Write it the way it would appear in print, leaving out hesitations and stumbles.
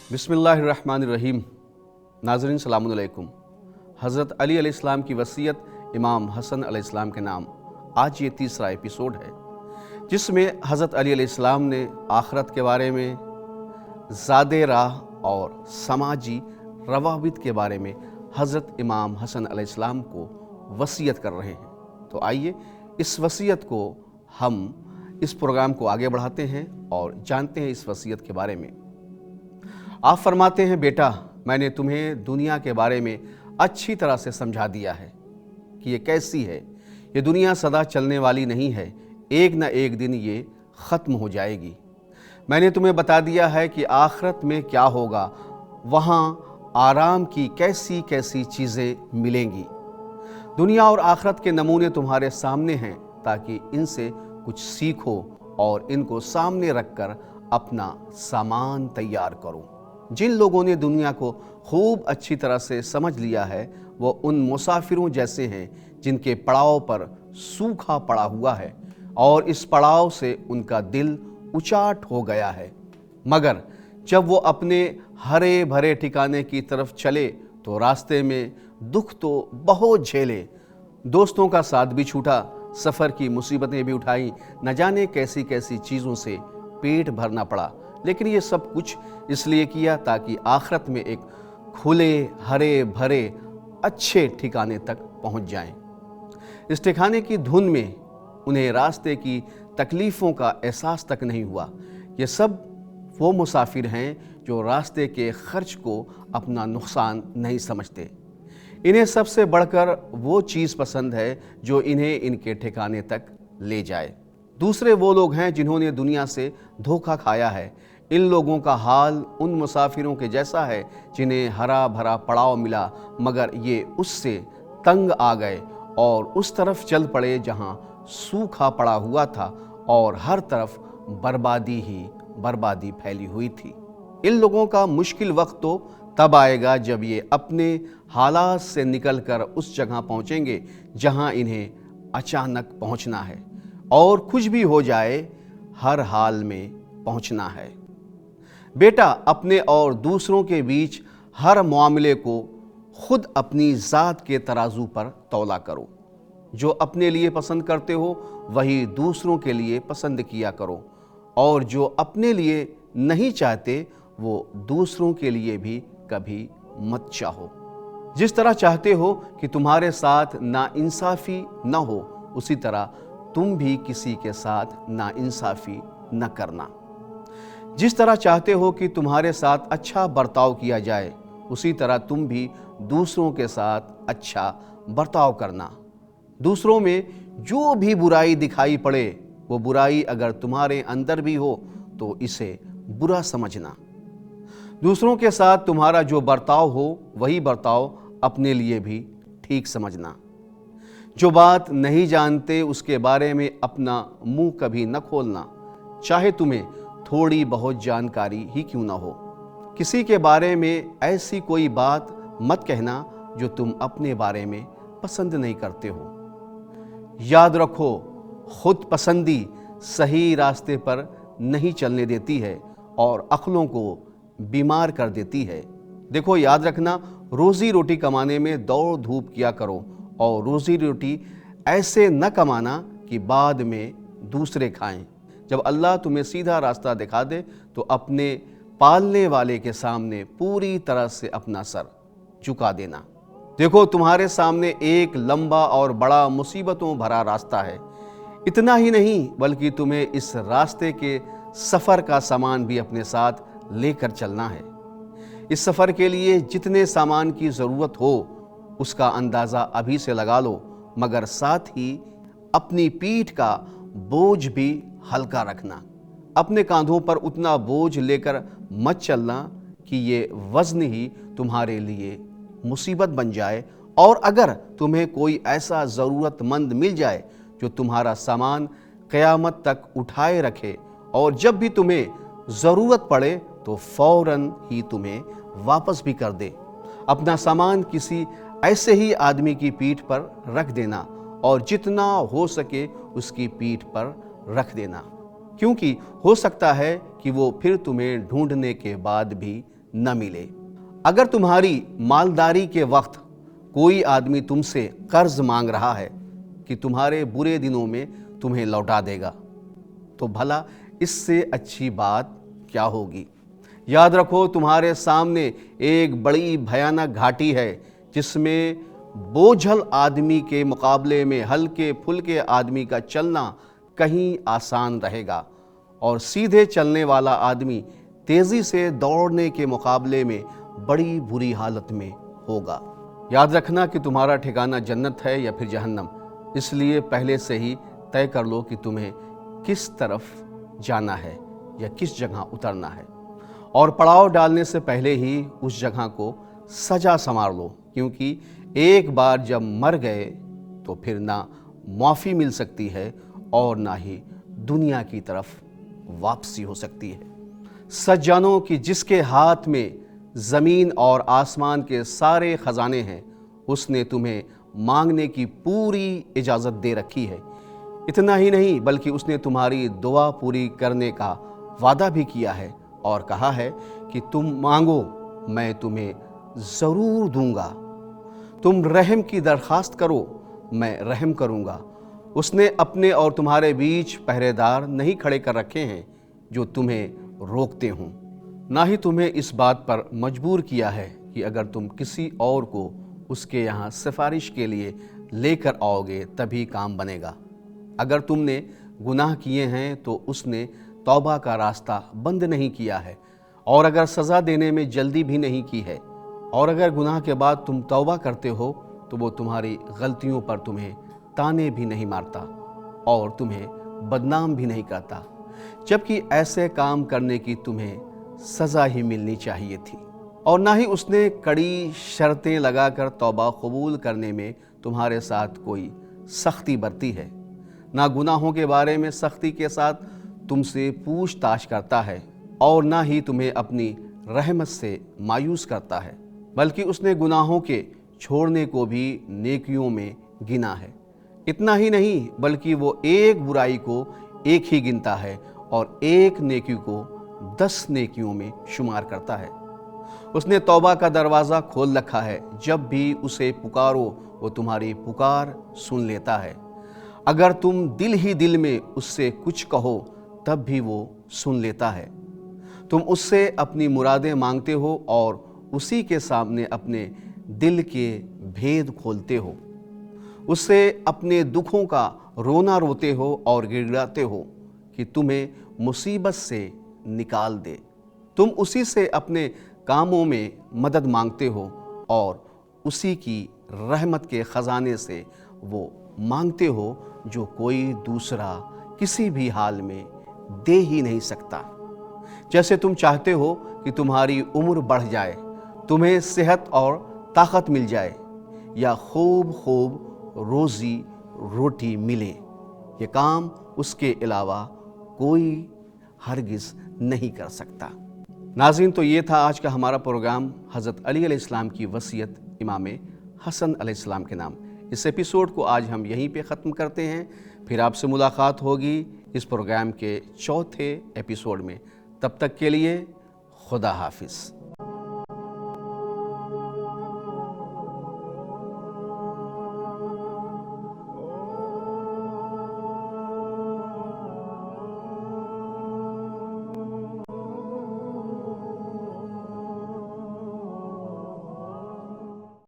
बिस्मिल्लाहिर्रहमानिर्रहीम। नाज़रीन सलामुन अलैकुम। हज़रत अली अलैहिस्सलाम की वसीयत इमाम हसन अलैहिस्सलाम के नाम आज ये तीसरा एपिसोड है, जिसमें हज़रत अली अलैहिस्सलाम ने आखिरत के बारे में, ज़ादे राह और समाजी रवाबित के बारे में हज़रत इमाम हसन अलैहिस्सलाम को वसीयत कर रहे हैं। तो आइए इस वसीयत को हम इस प्रोग्राम को आगे बढ़ाते हैं और जानते हैं इस वसीयत के बारे में। आप फरमाते हैं, बेटा मैंने तुम्हें दुनिया के बारे में अच्छी तरह से समझा दिया है कि ये कैसी है। ये दुनिया सदा चलने वाली नहीं है, एक न एक दिन ये ख़त्म हो जाएगी। मैंने तुम्हें बता दिया है कि आखिरत में क्या होगा, वहाँ आराम की कैसी कैसी चीज़ें मिलेंगी। दुनिया और आखिरत के नमूने तुम्हारे सामने हैं ताकि इनसे कुछ सीखो और इनको सामने रखकर अपना सामान तैयार करो। जिन लोगों ने दुनिया को खूब अच्छी तरह से समझ लिया है वो उन मुसाफिरों जैसे हैं जिनके पड़ाव पर सूखा पड़ा हुआ है और इस पड़ाव से उनका दिल उचाट हो गया है। मगर जब वो अपने हरे भरे ठिकाने की तरफ चले तो रास्ते में दुख तो बहुत झेले, दोस्तों का साथ भी छूटा, सफ़र की मुसीबतें भी उठाई, न जाने कैसी कैसी चीज़ों से पेट भरना पड़ा। लेकिन ये सब कुछ इसलिए किया ताकि आखिरत में एक खुले हरे भरे अच्छे ठिकाने तक पहुंच जाएं। इस ठिकाने की धुन में उन्हें रास्ते की तकलीफ़ों का एहसास तक नहीं हुआ। ये सब वो मुसाफिर हैं जो रास्ते के खर्च को अपना नुकसान नहीं समझते। इन्हें सबसे बढ़कर वो चीज़ पसंद है जो इन्हें इनके ठिकाने तक ले जाए। दूसरे वो लोग हैं जिन्होंने दुनिया से धोखा खाया है। इन लोगों का हाल उन मुसाफिरों के जैसा है जिन्हें हरा भरा पड़ाव मिला मगर ये उससे तंग आ गए और उस तरफ चल पड़े जहां सूखा पड़ा हुआ था और हर तरफ बर्बादी ही बर्बादी फैली हुई थी। इन लोगों का मुश्किल वक्त तो तब आएगा जब ये अपने हालात से निकलकर उस जगह पहुंचेंगे जहां इन्हें अचानक पहुंचना है और कुछ भी हो जाए हर हाल में पहुंचना है। बेटा अपने और दूसरों के बीच हर मामले को खुद अपनी ज़ात के तराजू पर तौला करो। जो अपने लिए पसंद करते हो वही दूसरों के लिए पसंद किया करो और जो अपने लिए नहीं चाहते वो दूसरों के लिए भी कभी मत चाहो। जिस तरह चाहते हो कि तुम्हारे साथ नाइंसाफ़ी न हो उसी तरह तुम भी किसी के साथ नाइंसाफ़ी न करना। जिस तरह चाहते हो कि तुम्हारे साथ अच्छा बर्ताव किया जाए उसी तरह तुम भी दूसरों के साथ अच्छा बर्ताव करना। दूसरों में जो भी बुराई दिखाई पड़े वो बुराई अगर तुम्हारे अंदर भी हो तो इसे बुरा समझना। दूसरों के साथ तुम्हारा जो बर्ताव हो वही बर्ताव अपने लिए भी ठीक समझना। जो बात नहीं जानते उसके बारे में अपना मुंह कभी न खोलना, चाहे तुम्हें थोड़ी बहुत जानकारी ही क्यों ना हो। किसी के बारे में ऐसी कोई बात मत कहना जो तुम अपने बारे में पसंद नहीं करते हो। याद रखो, खुद पसंदी सही रास्ते पर नहीं चलने देती है और अक्लों को बीमार कर देती है। देखो, याद रखना, रोज़ी रोटी कमाने में दौड़ धूप किया करो और रोज़ी रोटी ऐसे न कमाना कि बाद में दूसरे खाएं। जब अल्लाह तुम्हें सीधा रास्ता दिखा दे तो अपने पालने वाले के सामने पूरी तरह से अपना सर झुका देना। देखो, तुम्हारे सामने एक लंबा और बड़ा मुसीबतों भरा रास्ता है। इतना ही नहीं बल्कि तुम्हें इस रास्ते के सफ़र का सामान भी अपने साथ लेकर चलना है। इस सफ़र के लिए जितने सामान की ज़रूरत हो उसका अंदाज़ा अभी से लगा लो, मगर साथ ही अपनी पीठ का बोझ भी हल्का रखना। अपने कांधों पर उतना बोझ लेकर मत चलना कि ये वज़न ही तुम्हारे लिए मुसीबत बन जाए और अगर तुम्हें कोई ऐसा ज़रूरतमंद मिल जाए जो तुम्हारा सामान क़यामत तक उठाए रखे और जब भी तुम्हें ज़रूरत पड़े तो फ़ौरन ही तुम्हें वापस भी कर दे। अपना सामान किसी ऐसे ही आदमी की पीठ पर रख देना और जितना हो सके उसकी पीठ पर रख देना, क्योंकि हो सकता है कि वो फिर तुम्हें ढूंढने के बाद भी न मिले। अगर तुम्हारी मालदारी के वक्त कोई आदमी तुमसे कर्ज मांग रहा है कि तुम्हारे बुरे दिनों में तुम्हें लौटा देगा, तो भला इससे अच्छी बात क्या होगी। याद रखो, तुम्हारे सामने एक बड़ी भयानक घाटी है जिसमें बोझल आदमी के मुकाबले में हल्के फुल्के आदमी का चलना कहीं आसान रहेगा, और सीधे चलने वाला आदमी तेजी से दौड़ने के मुकाबले में बड़ी बुरी हालत में होगा। याद रखना कि तुम्हारा ठिकाना जन्नत है या फिर जहन्नम, इसलिए पहले से ही तय कर लो कि तुम्हें किस तरफ जाना है या किस जगह उतरना है, और पड़ाव डालने से पहले ही उस जगह को सजा संवार लो, क्योंकि एक बार जब मर गए तो फिर ना माफ़ी मिल सकती है और ना ही दुनिया की तरफ वापसी हो सकती है। सच जानो कि जिसके हाथ में ज़मीन और आसमान के सारे ख़जाने हैं, उसने तुम्हें मांगने की पूरी इजाज़त दे रखी है। इतना ही नहीं, बल्कि उसने तुम्हारी दुआ पूरी करने का वादा भी किया है और कहा है कि तुम मांगो, मैं तुम्हें ज़रूर दूंगा। तुम रहम की दरख्वास्त करो, मैं रहम करूंगा। उसने अपने और तुम्हारे बीच पहरेदार नहीं खड़े कर रखे हैं जो तुम्हें रोकते हों, ना ही तुम्हें इस बात पर मजबूर किया है कि अगर तुम किसी और को उसके यहाँ सिफारिश के लिए लेकर आओगे तभी काम बनेगा। अगर तुमने गुनाह किए हैं तो उसने तौबा का रास्ता बंद नहीं किया है, और अगर सज़ा देने में जल्दी भी नहीं की है, और अगर गुनाह के बाद तुम तौबा करते हो तो वो तुम्हारी गलतियों पर तुम्हें ताने भी नहीं मारता और तुम्हें बदनाम भी नहीं करता, जबकि ऐसे काम करने की तुम्हें सज़ा ही मिलनी चाहिए थी। और ना ही उसने कड़ी शर्तें लगाकर तौबा कबूल करने में तुम्हारे साथ कोई सख्ती बरती है, ना गुनाहों के बारे में सख्ती के साथ तुमसे पूछताछ करता है, और ना ही तुम्हें अपनी रहमत से मायूस करता है, बल्कि उसने गुनाहों के छोड़ने को भी नेकियों में गिना है। इतना ही नहीं, बल्कि वो एक बुराई को एक ही गिनता है और एक नेकी को 10 नेकियों में शुमार करता है। उसने तौबा का दरवाज़ा खोल रखा है, जब भी उसे पुकारो वो तुम्हारी पुकार सुन लेता है। अगर तुम दिल ही दिल में उससे कुछ कहो तब भी वो सुन लेता है। तुम उससे अपनी मुरादें मांगते हो और उसी के सामने अपने दिल के भेद खोलते हो। उससे अपने दुखों का रोना रोते हो और गिड़गिड़ाते हो कि तुम्हें मुसीबत से निकाल दे। तुम उसी से अपने कामों में मदद मांगते हो और उसी की रहमत के ख़जाने से वो मांगते हो जो कोई दूसरा किसी भी हाल में दे ही नहीं सकता। जैसे तुम चाहते हो कि तुम्हारी उम्र बढ़ जाए, तुम्हें सेहत और ताकत मिल जाए, या खूब रोज़ी रोटी मिले, ये काम उसके अलावा कोई हरगिज़ नहीं कर सकता। नाज़रीन, तो ये था आज का हमारा प्रोग्राम हज़रत अली अलैहिस्सलाम की वसीयत इमाम हसन अलैहिस्सलाम के नाम। इस एपिसोड को आज हम यहीं पे ख़त्म करते हैं। फिर आपसे मुलाकात होगी इस प्रोग्राम के चौथे एपिसोड में। तब तक के लिए खुदा हाफिज़।